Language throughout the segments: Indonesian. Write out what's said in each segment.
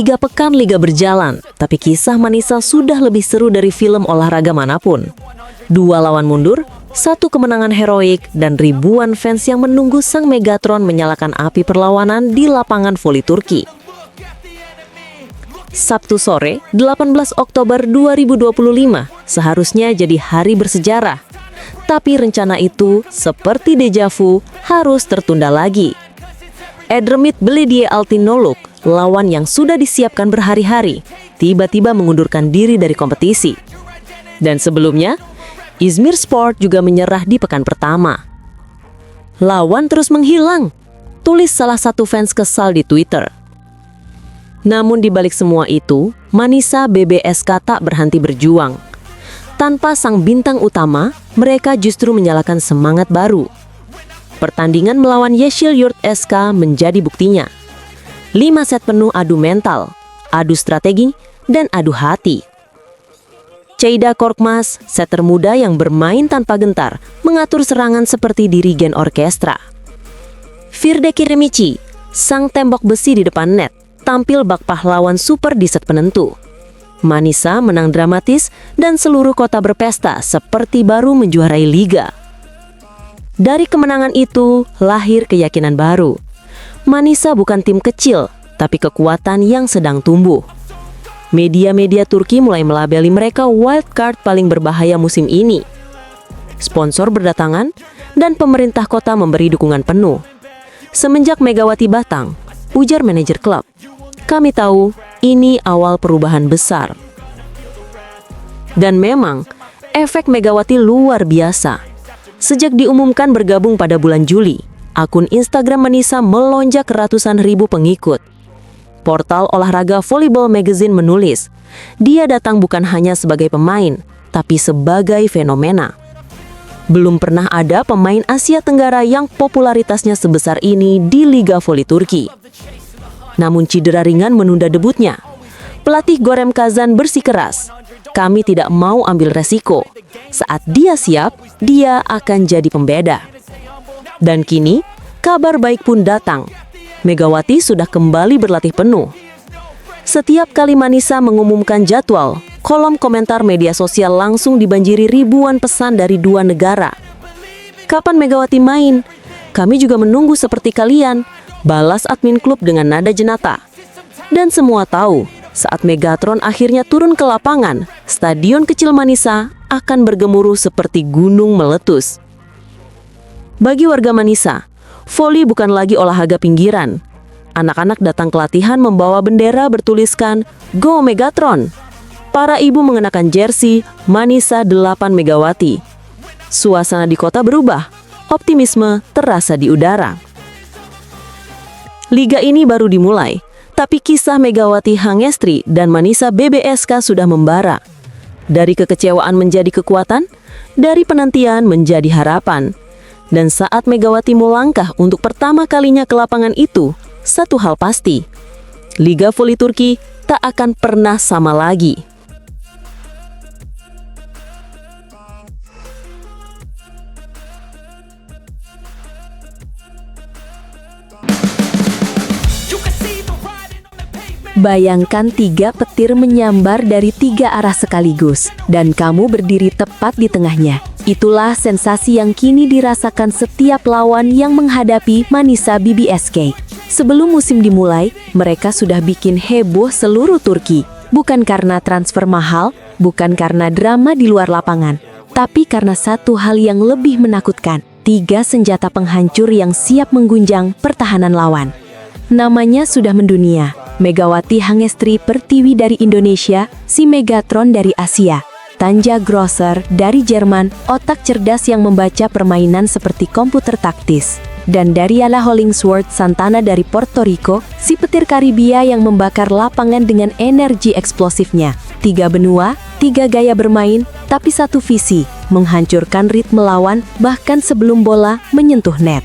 3 pekan liga berjalan, tapi kisah Manisa sudah lebih seru dari film olahraga manapun. 2 lawan mundur, 1 kemenangan heroik, dan ribuan fans yang menunggu sang Megatron menyalakan api perlawanan di lapangan voli Turki. Sabtu sore, 18 Oktober 2025, seharusnya jadi hari bersejarah. Tapi rencana itu, seperti dejavu, harus tertunda lagi. Edremit Belediye Altinoluk, lawan yang sudah disiapkan berhari-hari, tiba-tiba mengundurkan diri dari kompetisi. Dan sebelumnya, İzmirspor juga menyerah di pekan pertama. Lawan terus menghilang, tulis salah satu fans kesal di Twitter. Namun di balik semua itu, Manisa BBSK tak berhenti berjuang. Tanpa sang bintang utama, mereka justru menyalakan semangat baru. Pertandingan melawan Yeşilyurt SK menjadi buktinya. 5 set penuh adu mental, adu strategi, dan adu hati. Ceyda Korkmaz, setter muda yang bermain tanpa gentar, mengatur serangan seperti dirigen orkestra. Firde Kiremici, sang tembok besi di depan net, tampil bak pahlawan super di set penentu. Manisa menang dramatis dan seluruh kota berpesta seperti baru menjuarai liga. Dari kemenangan itu, lahir keyakinan baru. Manisa bukan tim kecil, tapi kekuatan yang sedang tumbuh. Media-media Turki mulai melabeli mereka wildcard paling berbahaya musim ini. Sponsor berdatangan, dan pemerintah kota memberi dukungan penuh. Semenjak Megawati Batang, ujar manajer klub, "Kami tahu ini awal perubahan besar." Dan memang, efek Megawati luar biasa. Sejak diumumkan bergabung pada bulan Juli, akun Instagram Manisa melonjak ke ratusan ribu pengikut. Portal olahraga Volleyball Magazine menulis, dia datang bukan hanya sebagai pemain, tapi sebagai fenomena. Belum pernah ada pemain Asia Tenggara yang popularitasnya sebesar ini di Liga Voli Turki. Namun cedera ringan menunda debutnya. Pelatih Gorem Kazan bersikeras, "Kami tidak mau ambil resiko. Saat dia siap, dia akan jadi pembeda." Dan kini, kabar baik pun datang. Megawati sudah kembali berlatih penuh. Setiap kali Manisa mengumumkan jadwal, kolom komentar media sosial langsung dibanjiri ribuan pesan dari 2 negara. "Kapan Megawati main? Kami juga menunggu seperti kalian," balas admin klub dengan nada jenaka. Dan semua tahu, saat Megatron akhirnya turun ke lapangan, stadion kecil Manisa akan bergemuruh seperti gunung meletus. Bagi warga Manisa, voli bukan lagi olahraga pinggiran. Anak-anak datang ke latihan membawa bendera bertuliskan "Go Megatron". Para ibu mengenakan jersey Manisa 8 Megawati. Suasana di kota berubah, optimisme terasa di udara. Liga ini baru dimulai, tapi kisah Megawati Hangestri dan Manisa BBSK sudah membara. Dari kekecewaan menjadi kekuatan, dari penantian menjadi harapan. Dan saat Megawati melangkah untuk pertama kalinya ke lapangan itu, satu hal pasti, Liga Voli Turki tak akan pernah sama lagi. Bayangkan 3 petir menyambar dari 3 arah sekaligus, dan kamu berdiri tepat di tengahnya. Itulah sensasi yang kini dirasakan setiap lawan yang menghadapi Manisa BBSK. Sebelum musim dimulai, mereka sudah bikin heboh seluruh Turki. Bukan karena transfer mahal, bukan karena drama di luar lapangan, tapi karena satu hal yang lebih menakutkan. 3 senjata penghancur yang siap mengguncang pertahanan lawan. Namanya sudah mendunia. Megawati Hangestri Pertiwi dari Indonesia, si Megatron dari Asia. Tanja Grosser dari Jerman, otak cerdas yang membaca permainan seperti komputer taktis. Dan Dariala Hollingsworth Santana dari Puerto Rico, si petir Karibia yang membakar lapangan dengan energi eksplosifnya. 3 benua, 3 gaya bermain, tapi satu visi, menghancurkan ritme lawan bahkan sebelum bola menyentuh net.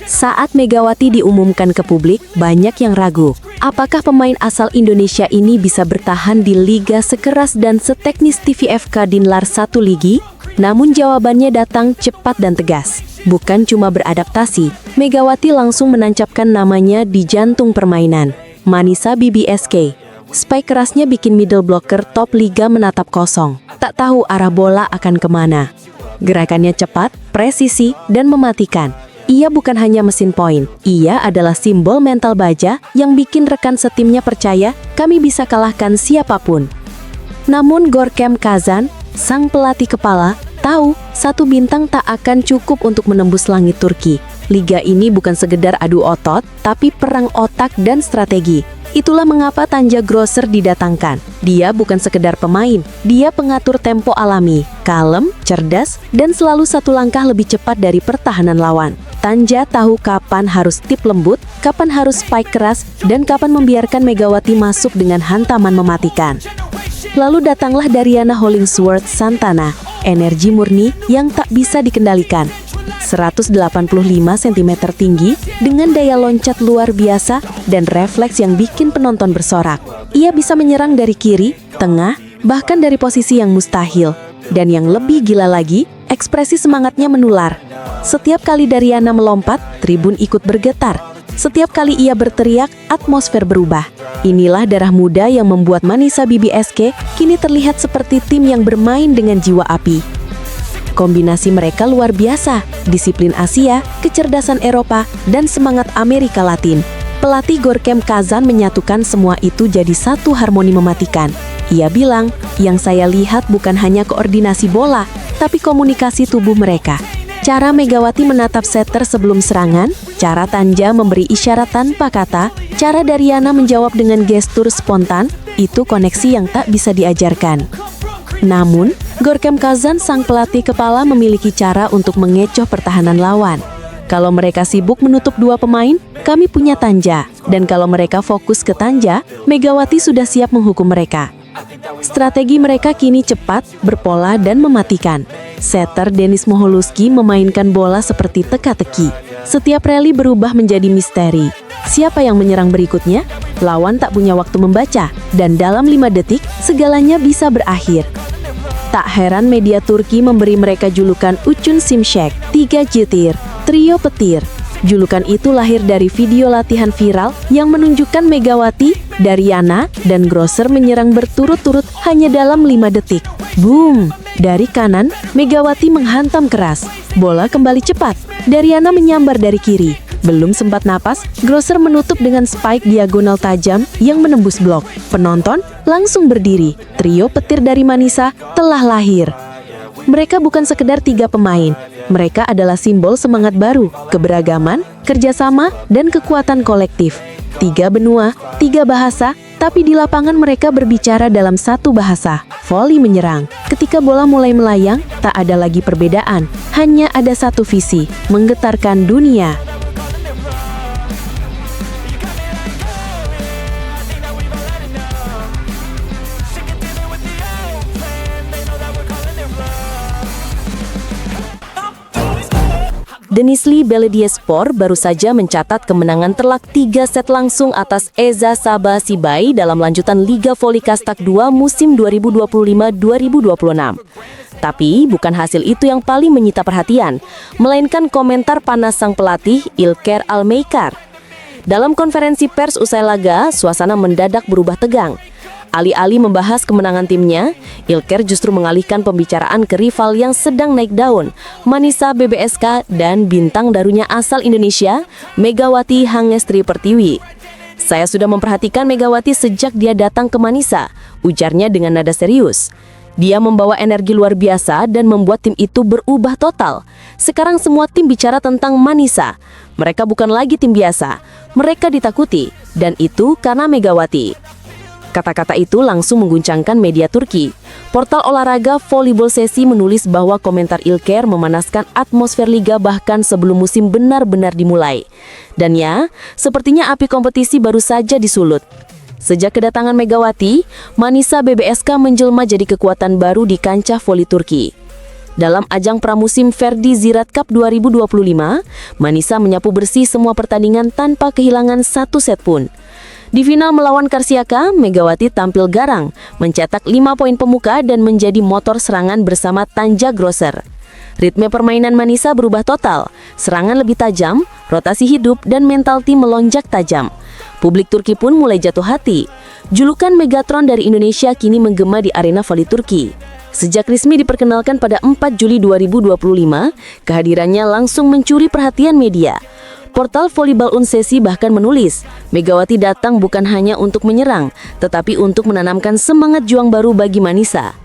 Saat Megawati diumumkan ke publik, banyak yang ragu. Apakah pemain asal Indonesia ini bisa bertahan di liga sekeras dan seteknis TVFK Dinlar 1 Ligi? Namun jawabannya datang cepat dan tegas. Bukan cuma beradaptasi, Megawati langsung menancapkan namanya di jantung permainan. Manisa BBSK, Spike kerasnya bikin middle blocker top liga menatap kosong. Tak tahu arah bola akan kemana. Gerakannya cepat, presisi, dan mematikan. Ia bukan hanya mesin poin, ia adalah simbol mental baja yang bikin rekan setimnya percaya kami bisa kalahkan siapapun. Namun Görkem Kazan, sang pelatih kepala, tahu satu bintang tak akan cukup untuk menembus langit Turki. Liga ini bukan sekedar adu otot, tapi perang otak dan strategi. Itulah mengapa Tanja Grosser didatangkan. Dia bukan sekedar pemain, dia pengatur tempo alami, kalem, cerdas, dan selalu satu langkah lebih cepat dari pertahanan lawan. Tanja tahu kapan harus tip lembut, kapan harus spike keras, dan kapan membiarkan Megawati masuk dengan hantaman mematikan. Lalu datanglah Dariana Hollingsworth Santana, energi murni yang tak bisa dikendalikan. 185 cm tinggi dengan daya loncat luar biasa dan refleks yang bikin penonton bersorak. Ia bisa menyerang dari kiri, tengah, bahkan dari posisi yang mustahil. Dan yang lebih gila lagi, ekspresi semangatnya menular. Setiap kali Dariana melompat, tribun ikut bergetar. Setiap kali ia berteriak, atmosfer berubah. Inilah darah muda yang membuat Manisa BBSK kini terlihat seperti tim yang bermain dengan jiwa api. Kombinasi mereka luar biasa, disiplin Asia, kecerdasan Eropa, dan semangat Amerika Latin. Pelatih Görkem Kazan menyatukan semua itu jadi satu harmoni mematikan. Ia bilang, yang saya lihat bukan hanya koordinasi bola, tapi komunikasi tubuh mereka. Cara Megawati menatap setter sebelum serangan, cara Tanja memberi isyarat tanpa kata, cara Dariana menjawab dengan gestur spontan, itu koneksi yang tak bisa diajarkan. Namun, Görkem Kazan sang pelatih kepala memiliki cara untuk mengecoh pertahanan lawan. Kalau mereka sibuk menutup dua pemain, kami punya Tanja. Dan kalau mereka fokus ke Tanja, Megawati sudah siap menghukum mereka. Strategi mereka kini cepat, berpola, dan mematikan. Setter Denis Moholuski memainkan bola seperti teka-teki. Setiap rally berubah menjadi misteri. Siapa yang menyerang berikutnya? Lawan tak punya waktu membaca, dan dalam 5 detik, segalanya bisa berakhir. Tak heran media Turki memberi mereka julukan Ucun Simshek, 3 jetir, trio petir. Julukan itu lahir dari video latihan viral yang menunjukkan Megawati, Dariana, dan Grosser menyerang berturut-turut hanya dalam 5 detik. Boom! Dari kanan, Megawati menghantam keras. Bola kembali cepat. Dariana menyambar dari kiri. Belum sempat napas, Grosser menutup dengan spike diagonal tajam yang menembus blok. Penonton langsung berdiri. Trio petir dari Manisa telah lahir. Mereka bukan sekedar 3 pemain. Mereka adalah simbol semangat baru, keberagaman, kerjasama, dan kekuatan kolektif. 3 benua, 3 bahasa, tapi di lapangan mereka berbicara dalam satu bahasa, voli menyerang. Ketika bola mulai melayang, tak ada lagi perbedaan. Hanya ada satu visi, menggetarkan dunia. Denizli Belediyespor baru saja mencatat kemenangan telak 3 set langsung atas Eza Sabah Sibai dalam lanjutan Liga Voli Kastak 2 musim 2025-2026. Tapi bukan hasil itu yang paling menyita perhatian, melainkan komentar panas sang pelatih Ilker Almeikar. Dalam konferensi pers usai laga, suasana mendadak berubah tegang. Alih-alih membahas kemenangan timnya, Ilker justru mengalihkan pembicaraan ke rival yang sedang naik daun, Manisa BBSK dan bintang darunya asal Indonesia, Megawati Hangestri Pertiwi. Saya sudah memperhatikan Megawati sejak dia datang ke Manisa, ujarnya dengan nada serius. Dia membawa energi luar biasa dan membuat tim itu berubah total. Sekarang semua tim bicara tentang Manisa. Mereka bukan lagi tim biasa, mereka ditakuti, dan itu karena Megawati. Kata-kata itu langsung mengguncangkan media Turki. Portal olahraga Volleyball Sesi menulis bahwa komentar Ilker memanaskan atmosfer liga bahkan sebelum musim benar-benar dimulai. Dan ya, sepertinya api kompetisi baru saja disulut. Sejak kedatangan Megawati, Manisa BBSK menjelma jadi kekuatan baru di kancah voli Turki. Dalam ajang pramusim Ferdi Ziraat Cup 2025, Manisa menyapu bersih semua pertandingan tanpa kehilangan 1 set pun. Di final melawan Karsiaka, Megawati tampil garang, mencetak 5 poin pemuka dan menjadi motor serangan bersama Tanja Grosser. Ritme permainan Manisa berubah total, serangan lebih tajam, rotasi hidup, dan mental tim melonjak tajam. Publik Turki pun mulai jatuh hati. Julukan Megatron dari Indonesia kini menggema di arena voli Turki. Sejak resmi diperkenalkan pada 4 Juli 2025, kehadirannya langsung mencuri perhatian media. Portal Volleyball Unsesi bahkan menulis, Megawati datang bukan hanya untuk menyerang, tetapi untuk menanamkan semangat juang baru bagi Manisa.